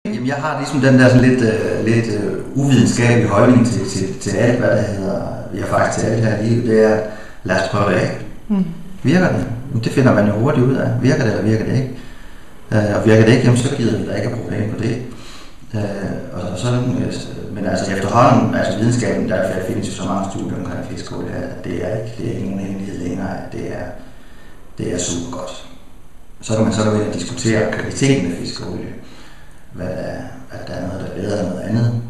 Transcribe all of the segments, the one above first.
Jamen, jeg har ligesom den der sådan lidt uvidenskabelige holdning til alt, hvad der hedder, jeg faktisk til alt her i livet, det er, lad os prøve det af. Virker det? Jamen, det finder man jo hurtigt ud af. Virker det, eller virker det ikke? Og virker det ikke, jamen, så gider vi da ikke have problem på det. Og sådan, men altså efterhånden, altså videnskaben, der findes jo så mange studier omkring fiskeolie, at det er ikke nogen hemmelighed længere, at det er super godt. Så kan man så gå ind og diskutere kvaliteten af fiskeolie. At der er noget, der er bedre end noget andet.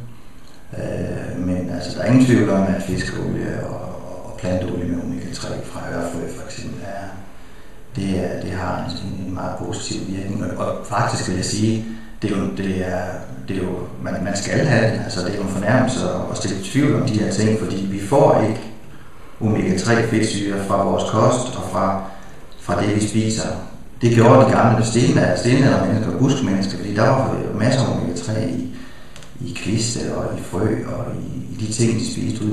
Men altså, der er ingen tvivl om, at fiskeolie og planteolie med omega-3 fra hørefrø for eksempel det har en meget positiv virkning. Og faktisk vil jeg sige, det er jo man skal have det. Altså, det er jo en fornærmelse at stille tvivl om de her ting, fordi vi får ikke omega-3 fedtsyre fra vores kost og fra det, vi spiser. Det gjorde de gamle stenaldermennesker og buskmennesker, fordi der var masser af omega-3 i kviste og i frø og i de ting, de spiste ud.